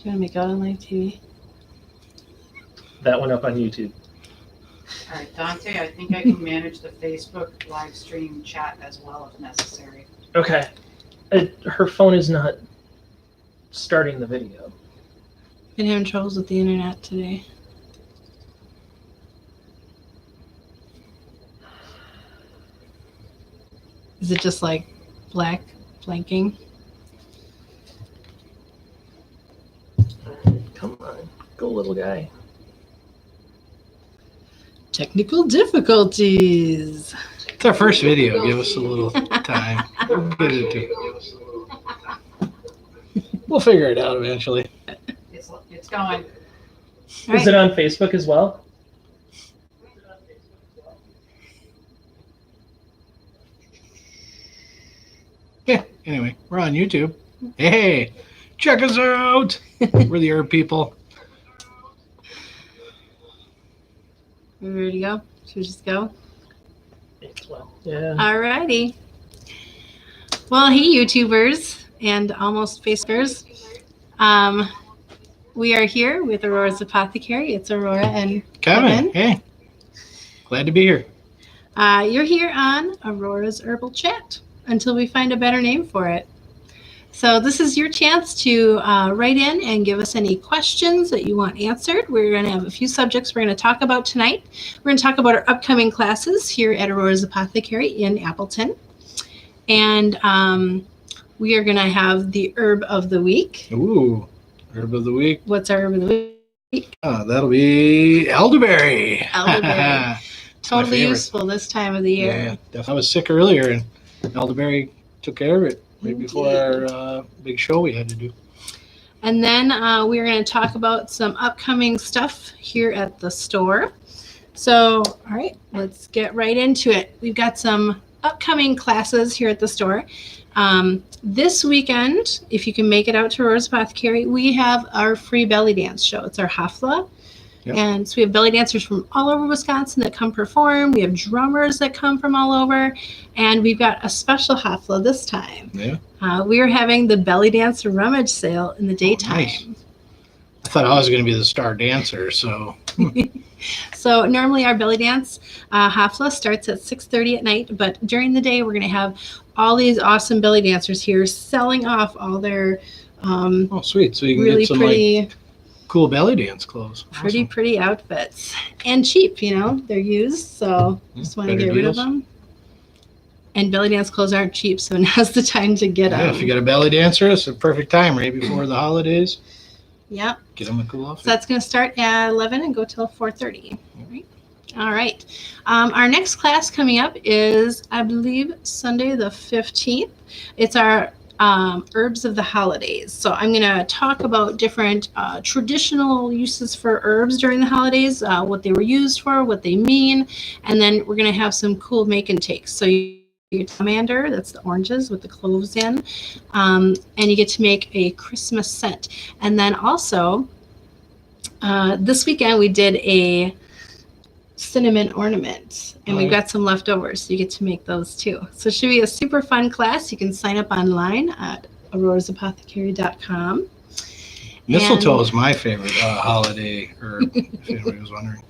gonna make out on live TV. That went up on YouTube. All right, Dante, I think I can manage the Facebook live stream chat as well if necessary. Okay. Her phone is not starting the video. Been having troubles with the internet today. Is it just like black blanking? Come on. Go, little guy. Technical difficulties. It's our first video. Give us a little time. We'll get it to. We'll figure it out eventually. It's going. All right. Is it on Facebook as well? Yeah. Anyway, we're on YouTube. Hey, check us out. We're the herb people. We ready to go? Should we just go? Well, yeah. Alrighty. Well, hey, YouTubers and almost Facebookers. We are here with Aurora's Apothecary. It's Aurora and Kevin. Hey, glad to be here. You're here on Aurora's Herbal Chat until we find a better name for it. So this is your chance to write in and give us any questions that you want answered. We're going to have a few subjects we're going to talk about tonight. We're going to talk about our upcoming classes here at Aurora's Apothecary in Appleton. And we are going to have the herb of the week. Ooh, herb of the week. What's our herb of the week? That'll be elderberry. Elderberry. It's my Totally favorite. useful this time of the year. Yeah, definitely. I was sick earlier, and elderberry took care of it right before our big show we had to do. And then we're going to talk about some upcoming stuff here at the store. So, all right, let's get right into it. We've got some upcoming classes here at the store. This weekend, if you can make it out to Aurora's Apothecary, we have our free belly dance show. It's our Hafla. Yep. And so we have belly dancers from all over Wisconsin that come perform. We have drummers that come from all over. And we've got a special Hafla this time. Yeah. We are having the belly dance rummage sale in the daytime. Nice. I thought I was going to be the star dancer, so. So normally our belly dance Hafla starts at 6:30 at night, but during the day we're going to have all these awesome belly dancers here selling off all their Oh, sweet. So you can really get some pretty, like cool belly dance clothes. Awesome. pretty outfits. And cheap, you know, they're used, so just want to better get rid of deals. them. And belly dance clothes aren't cheap, so now's the time to get Yeah, them. if you got a belly dancer, it's a perfect time right before the holidays. Yep. Get them a cool So outfit. that's going to start at 11 and go till 4:30. All right. Our next class coming up is, I believe, Sunday the 15th. It's our herbs of the holidays. So I'm going to talk about different traditional uses for herbs during the holidays, what they were used for, what they mean, and then we're going to have some cool make and takes. So your tamarinder, that's the oranges with the cloves in, and you get to make a Christmas scent. And then also, this weekend we did a cinnamon ornament, and we've got some leftovers, so you get to make those too. So it should be a super fun class. You can sign up online at aurorasapothecary.com. Mistletoe is my favorite holiday herb, if anybody was wondering.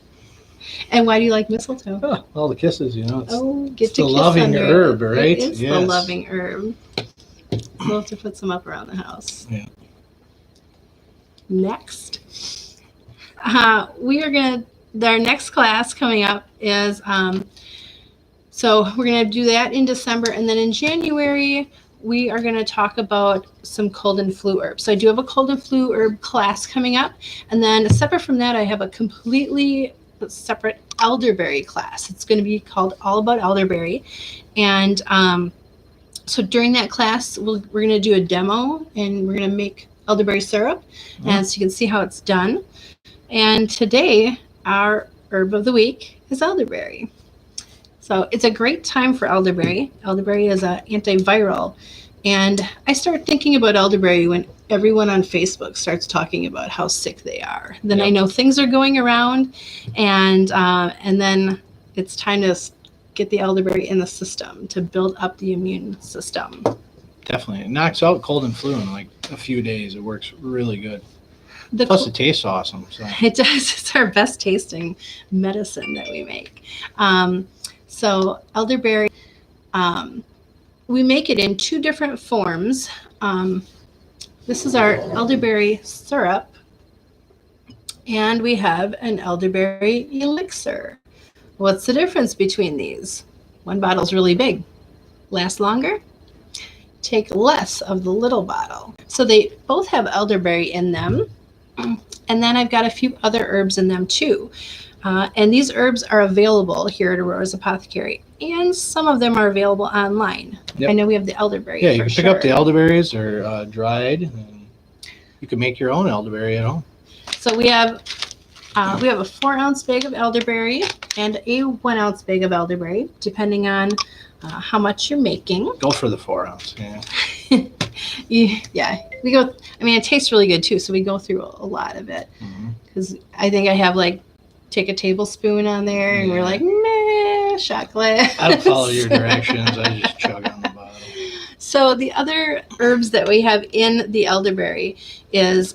And why do you like mistletoe? Oh, all the kisses, you know. It's, Get it's to the kiss loving under herb, it. right? It is the Yes. loving herb. We'll have to put some up around the house. Yeah. Next, we are going to, our next class coming up is, so we're going to do that in December. And then in January, we are going to talk about some cold and flu herbs. So I do have a cold and flu herb class coming up. And then separate from that, I have a completely separate elderberry class. It's going to be called All About Elderberry. And so during that class, we're going to do a demo, and we're going to make elderberry syrup. And so you can see how it's done. And today, our herb of the week is elderberry. So it's a great time for elderberry. Elderberry is an antiviral. And I start thinking about elderberry when everyone on Facebook starts talking about how sick they are. Then I know things are going around, and then it's time to get the elderberry in the system to build up the immune system. Definitely. It knocks out cold and flu in like a few days. It works really good. Plus, it tastes awesome. So. It does. It's our best tasting medicine that we make. So elderberry, we make it in 2 different forms. This is our elderberry syrup, and we have an elderberry elixir. What's the difference between these? One bottle's really big, lasts longer, take less of the little bottle. So they both have elderberry in them. And then I've got a few other herbs in them too. And these herbs are available here at Aurora's Apothecary. And some of them are available online. Yep. I know we have the elderberry. Yeah, you can pick up the elderberries. They're dried. And you can make your own elderberry at home. So we have a 4-ounce bag of elderberry and a 1-ounce bag of elderberry, depending on how much you're making. Go for the 4-ounce. Yeah. Yeah, we go. I mean, it tastes really good too, so we go through a lot of it. Because I think I have take a tablespoon on there, and we're like, meh, shot glass. I don't follow your directions. I just chug on the bottle. So the other herbs that we have in the elderberry is,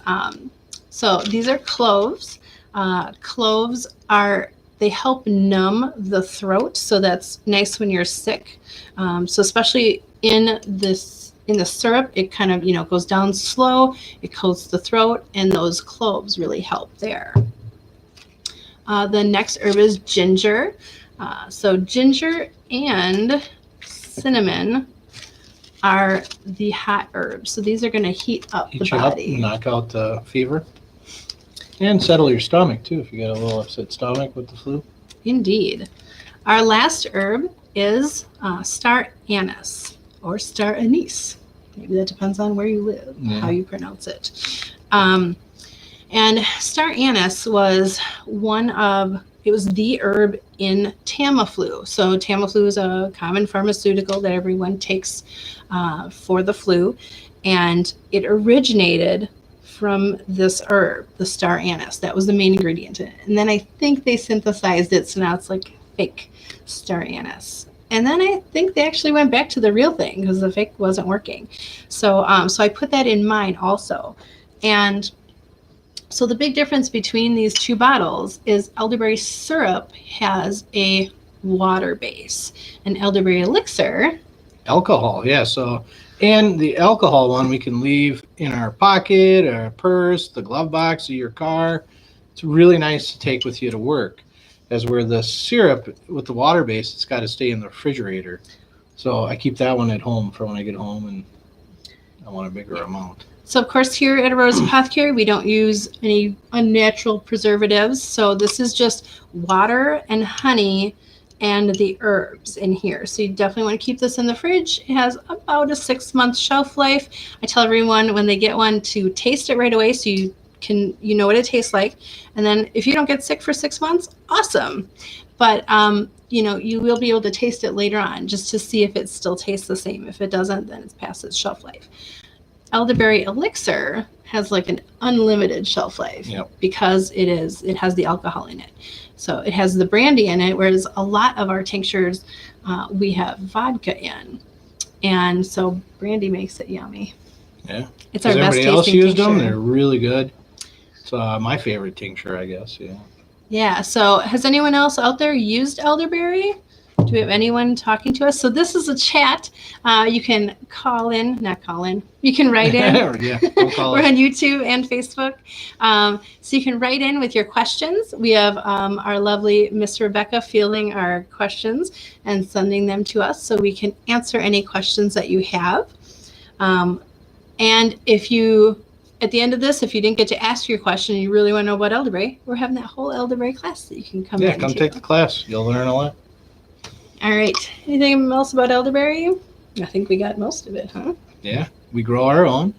so these are cloves. Cloves they help numb the throat, so that's nice when you're sick. So especially in the syrup, it kind of, goes down slow, it coats the throat, and those cloves really help there. The next herb is ginger. So ginger and cinnamon are the hot herbs. So these are going to heat up the body. Knock out the fever. And settle your stomach too if you got a little upset stomach with the flu. Indeed. Our last herb is star anise or star anise. Maybe that depends on where you live, how you pronounce it. And star anise was the herb in Tamiflu. So Tamiflu is a common pharmaceutical that everyone takes for the flu. And it originated from this herb, the star anise. That was the main ingredient in it. And then I think they synthesized it, so now it's like fake star anise. And then I think they actually went back to the real thing because the fake wasn't working. So I put that in mine also. And so the big difference between these 2 bottles is elderberry syrup has a water base, and elderberry elixir. Alcohol, yeah. So, and the alcohol one we can leave in our pocket, our purse, the glove box of your car. It's really nice to take with you to work. As where the syrup with the water base, it's got to stay in the refrigerator. So I keep that one at home for when I get home and I want a bigger amount. So of course here at Aurora's Apothecary, we don't use any unnatural preservatives. So this is just water and honey and the herbs in here. So you definitely want to keep this in the fridge. It has about a 6-month shelf life. I tell everyone when they get one to taste it right away so you know what it tastes like. And then if you don't get sick for 6 months, awesome. But you will be able to taste it later on just to see if it still tastes the same. If it doesn't, then it's past its shelf life. Elderberry elixir has an unlimited shelf life because it has the alcohol in it. So it has the brandy in it, whereas a lot of our tinctures we have vodka in. And so brandy makes it yummy. Yeah. It's our best tasting tincture. Everybody else used them. They're really good. It's my favorite tincture, I guess. Yeah. Yeah. So has anyone else out there used elderberry? Do we have anyone talking to us? So this is a chat. You can you can write in. Yeah, don't call We're us. on YouTube and Facebook. So you can write in with your questions. We have our lovely Miss Rebecca fielding our questions and sending them to us so we can answer any questions that you have. And at the end of this, if you didn't get to ask your question and you really want to know about elderberry, we're having that whole elderberry class that you can come into. Yeah, come take the class. You'll learn a lot. All right. Anything else about elderberry? I think we got most of it, huh? Yeah, we grow our own.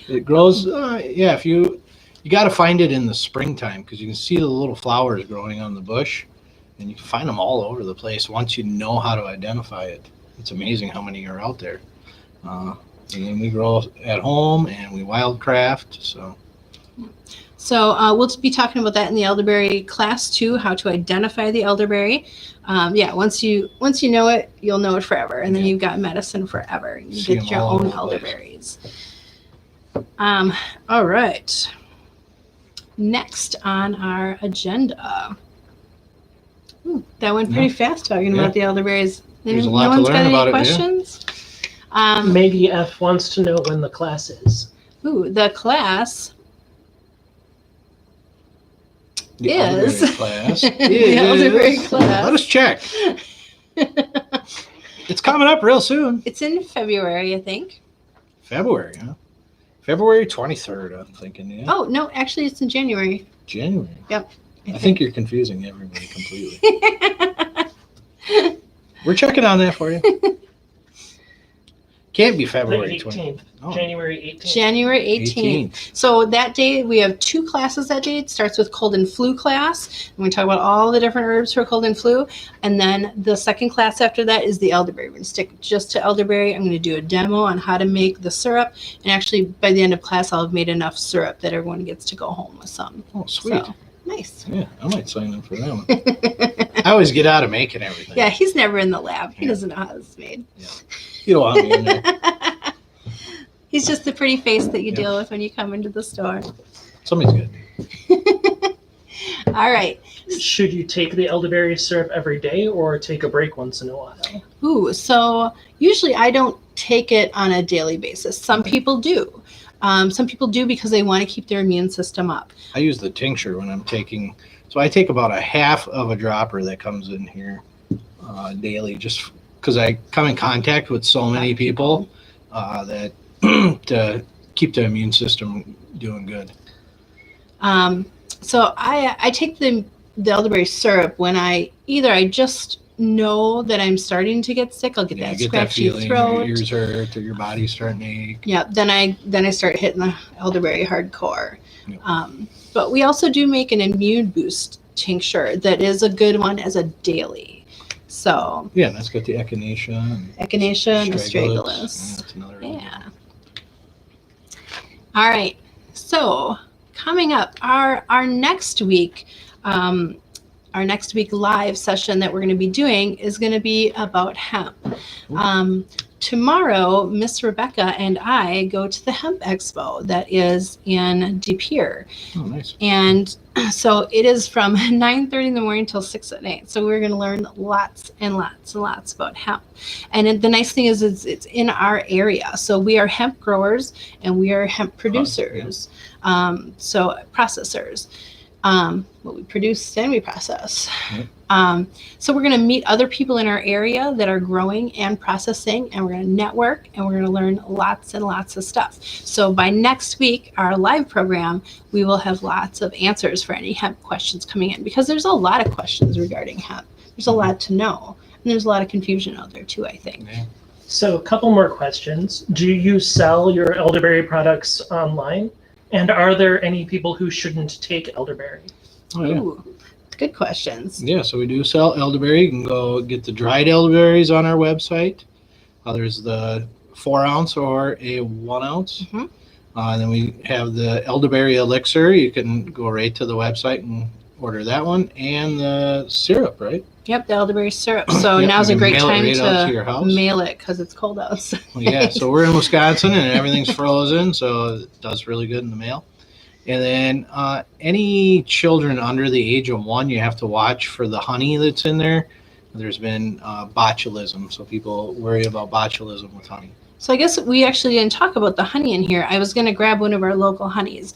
It grows, if you got to find it in the springtime because you can see the little flowers growing on the bush and you can find them all over the place once you know how to identify it. It's amazing how many are out there. And then we grow at home and we wildcraft, so. So we'll be talking about that in the elderberry class too, how to identify the elderberry. Once you know it, you'll know it forever. And then you've got medicine forever. You get your own elderberries. All right. next on our agenda. Ooh, that went pretty fast talking about the elderberries. There's a No lot to one's learn got any about it, yeah. questions? Maybe F wants to know when the class is. The class The is elderberry class. the elderberry is- class. Let us check. It's coming up real soon. It's in February, I think. February, huh? February 23rd, I'm thinking, yeah. Oh, no, actually, it's in January. January. Yep. I think you're confusing everybody completely. We're checking on that for you. Can't be The February 18th. 20th. Oh. January 18th. January 18th. So that day, we have 2 classes that day. It starts with cold and flu class. And we talk about all the different herbs for cold and flu. And then the second class after that is the elderberry. We're going to stick just to elderberry. I'm going to do a demo on how to make the syrup. And actually, by the end of class, I'll have made enough syrup that everyone gets to go home with some. Oh, sweet. So, nice. Yeah, I might sign up for that one. I always get out of making everything. Yeah, he's never in the lab. He Yeah. doesn't know how it's made. You don't want me in there. He's just the pretty face that you Yeah. deal with when you come into the store. Somebody's good. All right. Should you take the elderberry syrup every day or take a break once in a while? Ooh, so usually I don't take it on a daily basis. Some people do. Some people do because they want to keep their immune system up. I use the tincture when I'm taking, so I take about a half of a dropper that comes in here daily, just because I come in contact with so many people that to keep the immune system doing good. So I take the elderberry syrup when I just know that I'm starting to get sick. I'll get Yeah, that you get that scratchy feeling, your throat. ears hurt, or your body's starting to ache. Yeah, then I start hitting the elderberry hardcore. Yeah. But we also do make an immune boost tincture that is a good one as a daily. So Yeah, and that's got the echinacea and echinacea and astragalus. astragalus. Yeah, that's another Yeah. All right. So coming up, our next week, live session that we're going to be doing is going to be about hemp. Tomorrow, Miss Rebecca and I go to the Hemp Expo that is in De Pere. Oh, nice. And so it is from 9:30 in the morning till 6 at night. So we're going to learn lots and lots and lots about hemp. And the nice thing is it's in our area. So we are hemp growers and we are hemp producers. So processors. What we produce and we process. Yep. So we're going to meet other people in our area that are growing and processing, and we're going to network and we're going to learn lots and lots of stuff. So by next week, our live program, we will have lots of answers for any hemp questions coming in, because there's a lot of questions regarding hemp. There's a lot to know, and there's a lot of confusion out there too, I think. Yeah. So a couple more questions. Do you sell your elderberry products online? And are there any people who shouldn't take elderberry? Oh, yeah. Ooh, good questions. Yeah, so we do sell elderberry. You can go get the dried elderberries on our website. There's the 4 ounce or a 1 ounce. Mhm. And then we have the elderberry elixir. You can go right to the website and order that one, and the syrup, right? Yep, the elderberry syrup. So Yep, now's you a can great mail it time right out to your to house. mail it because it's cold outside. Well, yeah, so we're in Wisconsin and everything's frozen, so it does really good in the mail. And then any children under the age of 1, you have to watch for the honey that's in there. There's been botulism, so people worry about botulism with honey. So I guess we actually didn't talk about the honey in here. I was going to grab one of our local honeys.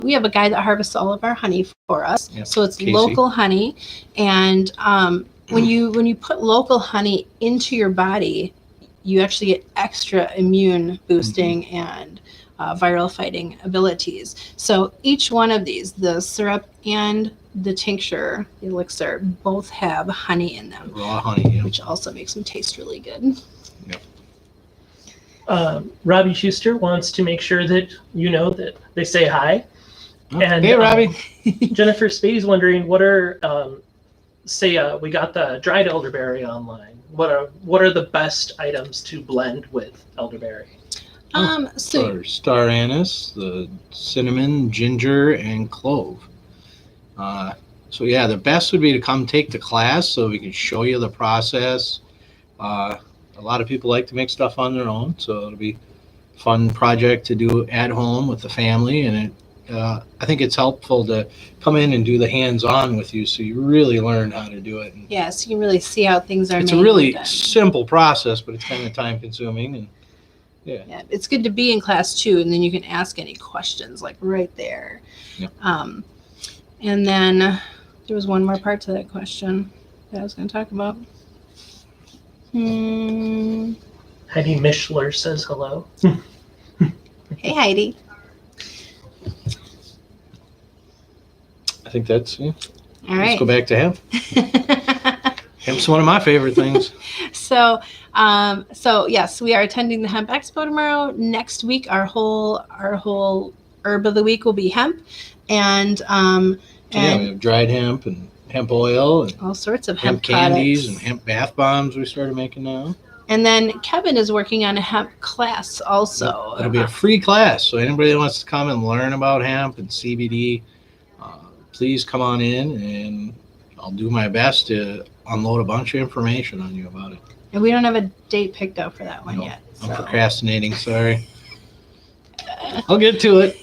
We have a guy that harvests all of our honey for us. Yep, So it's Casey. local honey. And when you put local honey into your body, you actually get extra immune boosting and viral fighting abilities. So each one of these, the syrup and the tincture, the elixir, both have honey in them, Raw honey, yeah. which also makes them taste really good. Robbie Schuster wants to make sure that you know that they say hi. Oh, And, hey, Robbie. Jennifer Spade's wondering what are, we got the dried elderberry online. What are the best items to blend with elderberry? So For star anise, the cinnamon, ginger, and clove. So yeah, the best would be to come take the class so we can show you the process. A lot of people like to make stuff on their own, so it'll be a fun project to do at home with the family, and I think it's helpful to come in and do the hands-on with you, so you really learn how to do it. And Yeah, so you can really see how things are it's made. a really and- simple process, but it's kind of time-consuming. And Yeah, it's good to be in class too, and then you can ask any questions like right there. Yep. And then there was one more part to that question that I was going to talk about. Heidi Mishler says hello. Hey, Heidi. I think that's it. All Let's right. go back to hemp. Hemp's one of my favorite things. So yes, we are attending the Hemp Expo tomorrow. Next week, our whole herb of the week will be hemp, and We have dried hemp and hemp oil and all sorts of hemp hemp candies products. and hemp bath bombs we started making now. And then Kevin is working on a hemp class also. It'll be a free class, so anybody that wants to come and learn about hemp and CBD, please come on in, and I'll do my best to unload a bunch of information on you about it. And we don't have a date picked out for that one No, yet. I'm So. procrastinating, sorry. I'll get to it.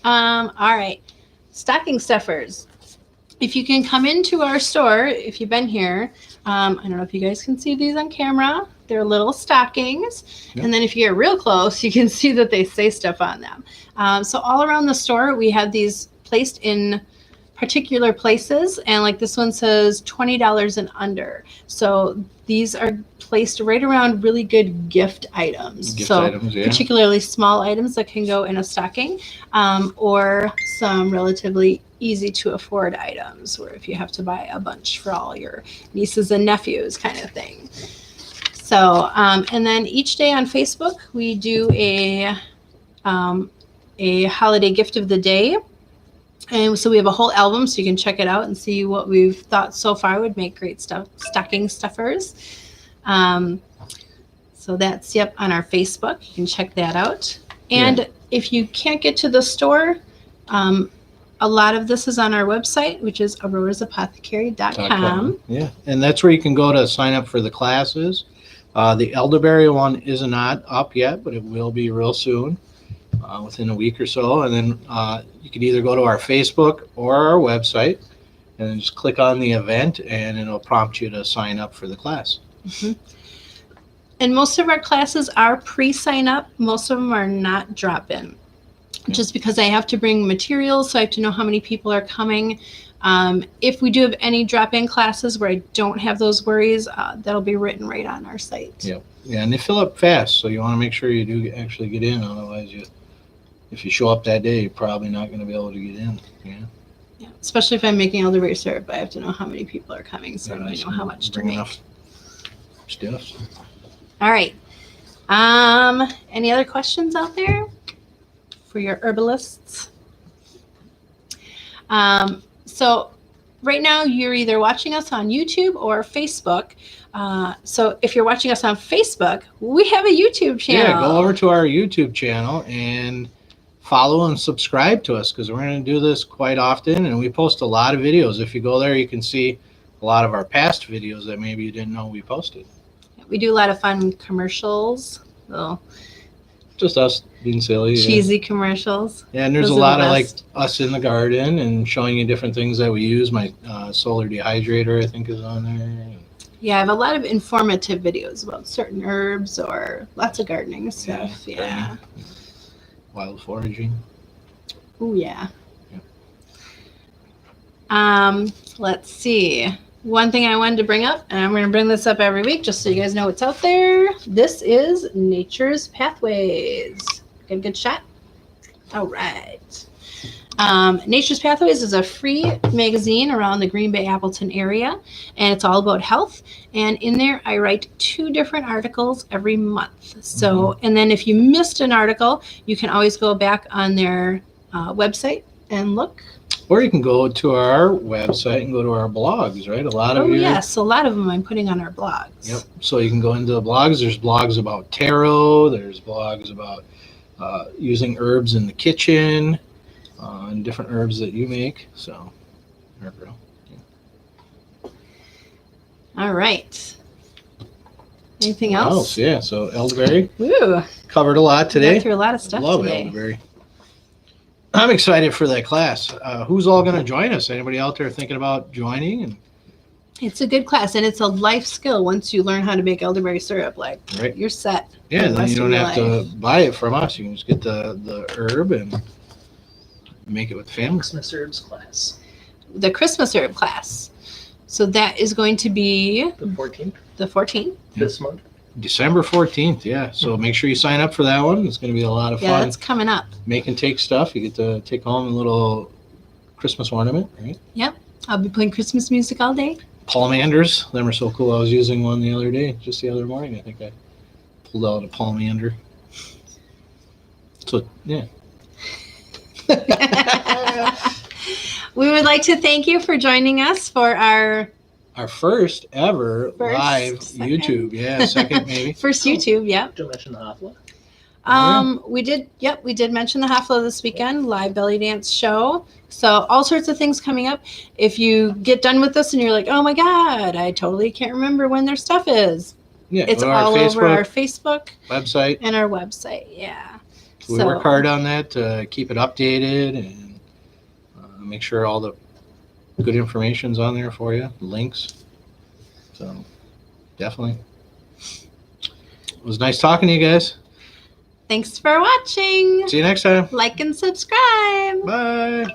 All right. Stocking stuffers. If you can come into our store, if you've been here, I don't know if you guys can see these on camera. They're little stockings. Yep. And then if you get real close, you can see that they say stuff on them. So all around the store, we have these placed in particular places. And like this one says $20 and under. So these are placed right around really good gift items. Gift so items, yeah. particularly small items that can go in a stocking, or some relatively easy to afford items where if you have to buy a bunch for all your nieces and nephews kind of thing. So, and then each day on Facebook, we do a holiday gift of the day. And so we have a whole album, so you can check it out and see what we've thought so far would make great stocking stuffers. So that's, on our Facebook. You can check that out. And if you can't get to the store, a lot of this is on our website, which is aurorasapothecary.com. Yeah, and that's where you can go to sign up for the classes. The elderberry one is not up yet, but it will be real soon, within a week or so. And then you can either go to our Facebook or our website and then just click on the event, and it'll prompt you to sign up for the class. Mm-hmm. And most of our classes are pre-sign up. Most of them are not drop-in. Just because I have to bring materials, so I have to know how many people are coming. If we do have any drop-in classes where I don't have those worries, that'll be written right on our site. Yep. Yeah, and they fill up fast, so you want to make sure you do actually get in. Otherwise, if you show up that day, you're probably not going to be able to get in. Yeah, especially if I'm making elderberry syrup, I have to know how many people are coming, so I Yeah, know how much to bring make. enough stuff. All right. Any other questions out there for your herbalists? So right now you're either watching us on YouTube or Facebook. So if you're watching us on Facebook, we have a YouTube channel. Yeah, go over to our YouTube channel and follow and subscribe to us, because we're going to do this quite often, and we post a lot of videos. If you go there, you can see a lot of our past videos that maybe you didn't know we posted. We do a lot of fun commercials, little Just us being silly. cheesy commercials. Yeah, and there's Those a are lot the of like best. us in the garden and showing you different things that we use. My solar dehydrator, I think, is on there. Yeah, I have a lot of informative videos about certain herbs or lots of gardening stuff. Yeah. Wild foraging. Oh yeah. Yeah. Let's see. One thing I wanted to bring up, and I'm going to bring this up every week just so you guys know what's out there. This is Nature's Pathways. Get a good shot? All right. Nature's Pathways is a free magazine around the Green Bay, Appleton area, and it's all about health. And in there, I write 2 different articles every month. So, and then if you missed an article, you can always go back on their website and look. Or you can go to our website and go to our blogs, right? A lot of Yes, a lot of them I'm putting on our blogs. Yep. So you can go into the blogs. There's blogs about tarot. There's blogs about using herbs in the kitchen and different herbs that you make. So, there we go. All right. Anything What else? Yeah. So elderberry Woo. covered a lot Got today. through a lot of stuff Love today. elderberry. I'm excited for that class. Who's all going to join us? Anybody out there thinking about joining? And It's a good class, and it's a life skill. Once you learn how to make elderberry syrup, like Right. you're set. yeah, the then rest you of don't your have to life. buy it from us. You can just get the herb and make it with family. Christmas herbs class, The Christmas herb class. So that is going to be the 14th the 14th. this month. December 14th, yeah. So make sure you sign up for that one. It's going to be a lot of Yeah, fun. that's coming up. Make and take stuff. You get to take home a little Christmas ornament, right? I'll be playing Christmas music all day. Palmanders, them are so cool. I was using one the other day, just the other morning. I think I pulled out a palmander. So, yeah. We would like to thank you for joining us for our Our first ever live second. YouTube. Yeah, second maybe. first YouTube. Yep. Don't mention the hafla. We did mention the Hafla this weekend, live belly dance show. So all sorts of things coming up. If you get done with this and you're like, oh my God, I totally can't remember when their stuff is. Yeah, It's go to our all over our Facebook Facebook website. and our website. Yeah. We work hard on that to keep it updated and make sure all the good information's on there for you, links. So definitely. It was nice talking to you guys. Thanks for watching. See you next time. Like and subscribe. Bye.